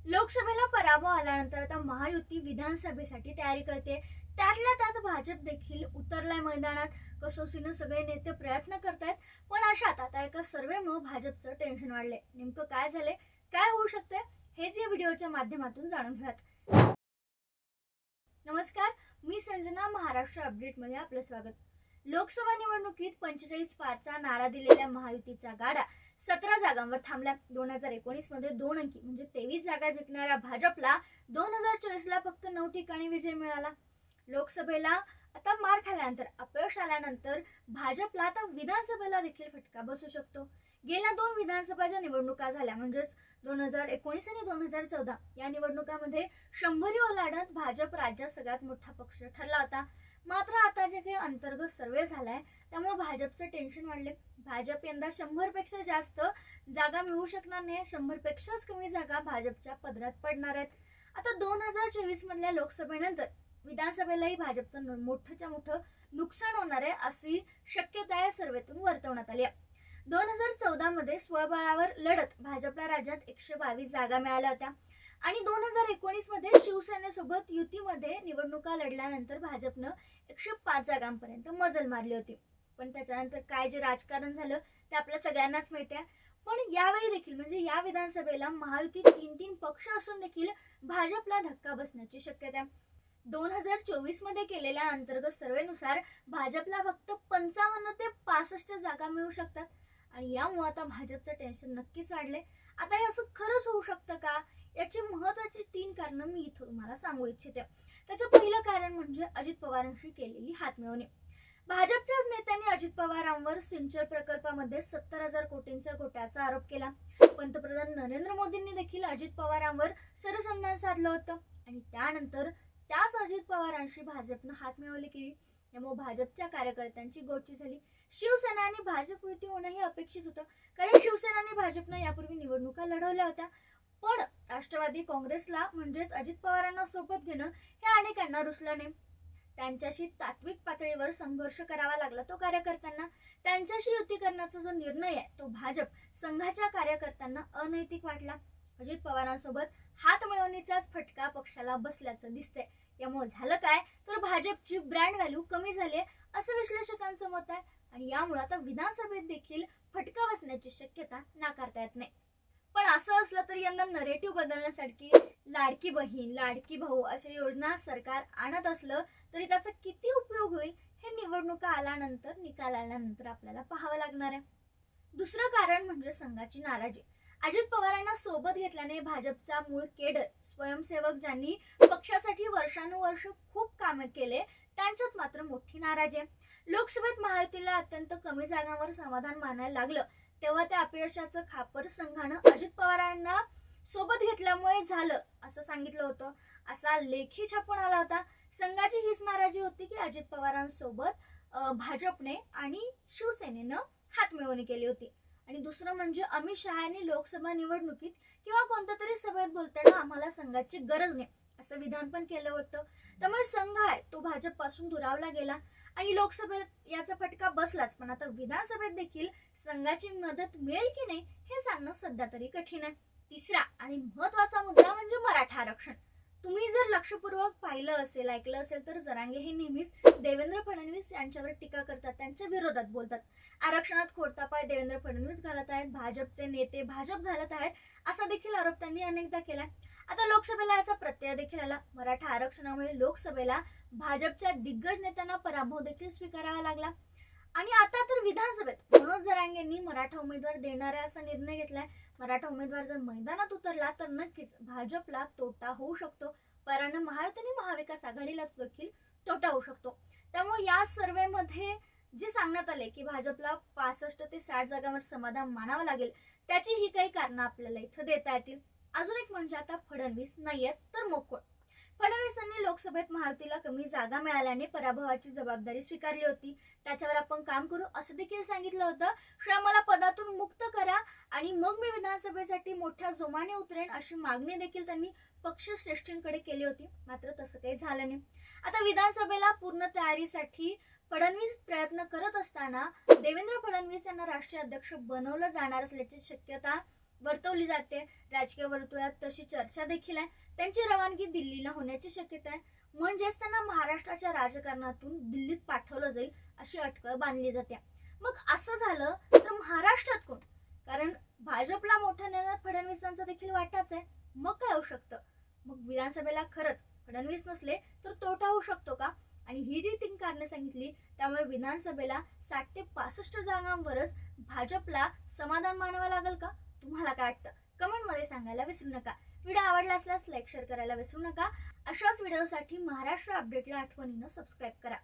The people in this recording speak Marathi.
लोकसभेला पराभव आल्यानंतर आता महायुती विधानसभेसाठी तयारी करते। त्यातल्या त्यात भाजप देखील उतरलाय मैदानात। कसोशीने सगळे नेते प्रयत्न करतायत, पण अशात आता एका सर्वेमुळे भाजपचं टेन्शन वाढले। नेमकं काय झाले, काय होऊ शकते, हेच या व्हिडिओच्या माध्यमातून जाणून घेऊयात। नमस्कार, मी संजना, महाराष्ट्र अपडेट मध्ये आपलं स्वागत। लोकसभा निवडणुकीत 45 पारचा नारा दिलेल्या महायुतीचा गाडा 17 जागांवर थांबला। 2019 मध्ये 2 अंकी म्हणजे 23 जागा जिंकणाऱ्या भाजपला 2024 ला फक्त 9 ठिकाणी विजय मिळाला। लोकसभेला आता मार खाल्यानंतर, अपयश आल्यानंतर भाजपला आता विधानसभेला देखील फटका बसू शकतो। गेल्या 2 विधानसभाच्या निवडणुका झाल्या, म्हणजेच 2019 आणि 2014 या निवडणुकांमध्ये 100 ओलांडत भाजप राज्यात सगळ्यात मोठा पक्ष ठरला होता। मात्र आता जे काही अंतर्गत सर्वे झालाय त्यामुळे भाजपचं टेन्शन वाढले। भाजप यंदा 100 पेक्षा जास्त जागा मिळवू शकणार नाही, 100 पेक्षाच कमी जागा भाजपच्या पदरात पडणार आहेत। आता 2024 मधल्या लोकसभेनंतर विधानसभेलाही भाजपचं मोठं नुकसान होणार आहे अशी शक्यता या सर्वेतून वर्तवण्यात आली आहे। 2014 मध्ये स्वबळावर लढत भाजपला राज्यात 122 जागा मिळाल्या होत्या आणि 2019 मध्ये शिवसेनेसोबत युतीमध्ये निवडणुका लढल्यानंतर भाजपनं 105 जागांपर्यंत मजल मारली होती। पण त्याच्यानंतर काय जे राजकारण झालं ते आपल्या सगळ्यांनाच माहिती आहे। पण यावेळी देखील म्हणजे या विधानसभेला महायुतीत 3 पक्ष असून देखील भाजपला धक्का बसण्याची शक्यता आहे। 2024 मध्ये केलेल्या अंतर्गत सर्वेनुसार भाजपला फक्त 55 ते 65 जागा मिळू शकतात आणि यामुळे आता भाजपचं टेन्शन नक्कीच वाढले। आता हे असं खरंच होऊ शकतं का, याची महत्त्वाची 3 कारणं मी इथं तुम्हाला सांगू इच्छिते। त्याचं पहिलं कारण म्हणजे अजित पवारांशी केलेली हातमिळवणी। भाजपच्याच नेत्यांनी अजित पवारांवर सिंचन प्रकल्पामध्ये 70,000 कोटींच्या घोटाळ्याचा आरोप केला। पंतप्रधान नरेंद्र मोदींनी देखील अजित पवारांवर सरसंधान साधलं होतं आणि त्यानंतर त्याच अजित पवारांशी भाजपनं हातमिळवणी केली। त्यामुळे भाजपच्या कार्यकर्त्यांची गोची झाली। शिवसेना आणि भाजप युती होणंही अपेक्षित होतं, कारण शिवसेना आणि भाजपनं यापूर्वी निवडणुका लढवल्या होत्या। पण राष्ट्रवादी काँग्रेसला म्हणजेच अजित पवारांना सोबत घेणं हे अनेकांना रुचलं नाही। त्यांच्याशी तात्विक पातळीवर संघर्ष करावा लागला तो कार्यकर्त्यांना। त्यांच्याशी युती करण्याचा जो निर्णय आहे तो भाजप संघाच्या कार्यकर्त्यांना अनैतिक वाटला। अजित पवारांसोबत हातमिळवणीचाच फटका पक्षाला बसल्याचं दिसतंय। यामुळे झालं काय तर भाजपची ब्रँड व्हॅल्यू कमी झाली असं विश्लेषकांचं मत आहे आणि यामुळे आता विधानसभेत देखील फटका बसण्याची शक्यता नाकारता येत नाही। पण असं असलं तरी यंदा नरेटिव्ह बदलण्यासाठी लाडकी बहीण, लाडकी भाऊ अशा योजना सरकार आणत असलं तरी त्याचा किती उपयोग होईल हे निवडणुका आल्यानंतर, निकाल आल्यानंतर आपल्याला पाहावं लागणार आहे। दुसरं कारण म्हणजे संघाची नाराजी। अजित पवारांना सोबत घेतल्याने भाजपचा मूळ केडर, स्वयंसेवक ज्यांनी पक्षासाठी वर्षानुवर्ष खूप कामे केले, त्यांच्यात मात्र मोठी नाराजी आहे। लोकसभेत महायुतीला अत्यंत कमी जागांवर समाधान मानायला लागलं तेव्हा त्या अपयशाचं खापर संघानं अजित पवारांना सोबत घेतल्यामुळे झालं असं सांगितलं होतं। असा लेखी छापून आला होता। संघाची हीच नाराजी होती की अजित पवारांसोबत भाजपने आणि शिवसेनेनं हातमिळवणी केली होती। आणि दुसरं म्हणजे अमित शहानी लोकसभा निवडणुकीत किंवा कोणत्या तरी सभेत बोलताना आम्हाला संघाची गरज नाही असं विधान पण केलं होतं। त्यामुळे संघ आहे तो भाजपपासून दुरावला गेला आणि लोकसभेत याचा फटका बसलाच। पण आता विधानसभेत देखील संघाची मदत मिळेल की नाही हे सांगणं सध्या तरी कठीण आहे। तिसरा आणि महत्त्वाचा मुद्दा म्हणजे मराठा आरक्षण। तुम्ही जर लक्षपूर्वक पाहिलं असेल, ऐकलं असेल तर जरांगे हे नेहमीच देवेंद्र फडणवीस यांच्यावर टीका करतात, त्यांच्या विरोधात बोलतात। आरक्षणात खोडतापाय देवेंद्र फडणवीस घालत आहेत, भाजपचे नेते भाजप घालत आहेत असा देखील आरोप त्यांनी अनेकदा केलाय। आता लोकसभेला याचा प्रत्यय देखील आला। मराठा आरक्षणामुळे लोकसभेला भाजपच्या दिग्गज नेत्यांना पराभव देखील स्वीकारावा लागला आणि आता तर विधानसभेत मनोज जरांगेंनी मराठा उमेदवार देणार आहे असा निर्णय घेतलाय। मराठा उमेदवार जर मैदानात उतरला तर नक्कीच भाजपला तोटा होऊ शकतो, परिणामी महायुती आणि महाविकास आघाडीला देखील तोटा होऊ शकतो। त्यामुळे या सर्वेमध्ये जे सांगण्यात आले की भाजपला 65 ते 60 जागांवर समाधान मानावं लागेल, त्याची ही काही कारणं आपल्याला इथं देता येतील। अजून एक म्हणजे आता फडणवीस नाहीयेत तर मग कोण? फडणवीसांनी लोकसभेत महायुतीला कमी जागा मिळाल्याने पराभवाची जबाबदारी स्वीकारली होती। त्याच्यावर आपण काम करू असं देखील सांगितलं होतं। शिवाय मला पदातून मुक्त करा आणि मग मी विधानसभेसाठी मोठ्या जोमाने उतरेन अशी मागणी देखील त्यांनी पक्षश्रेष्ठींकडे केली होती। मात्र तसं काही झालं नाही। आता विधानसभेला पूर्ण तयारीसाठी फडणवीस प्रयत्न करत असताना देवेंद्र फडणवीस यांना राष्ट्रीय अध्यक्ष बनवलं जाणार असल्याची शक्यता वर्तवली जाते। राजकीय वर्तुळात तशी चर्चा देखील आहे। त्यांची रवानगी दिल्लीला होण्याची शक्यता आहे, म्हणजेच त्यांना महाराष्ट्राच्या राजकारणातून दिल्लीत पाठवलं जाईल अशी अटकळ बांधली जाते। मग असं झालं तर महाराष्ट्रात कोण? कारण भाजपला मोठ्या नेत्यात फडणवीसांचा देखील वाटाच आहे। मग काय होऊ शकतं? मग विधानसभेला खरंच फडणवीस नसले तर तोटा होऊ शकतो का? आणि ही जी 3 कारणे सांगितली त्यामुळे विधानसभेला 60 ते 65 जागांवरच भाजपला समाधान मानावं लागेल का? तुम्हाला काय वाटतं? कमेंटमध्ये सांगायला विसरू नका। व्हिडिओ आवडला असल्यास लाईक शेअर करायला विसरू नका। अशाच व्हिडिओसाठी महाराष्ट्र अपडेटला आठवणीनं सबस्क्राईब करा।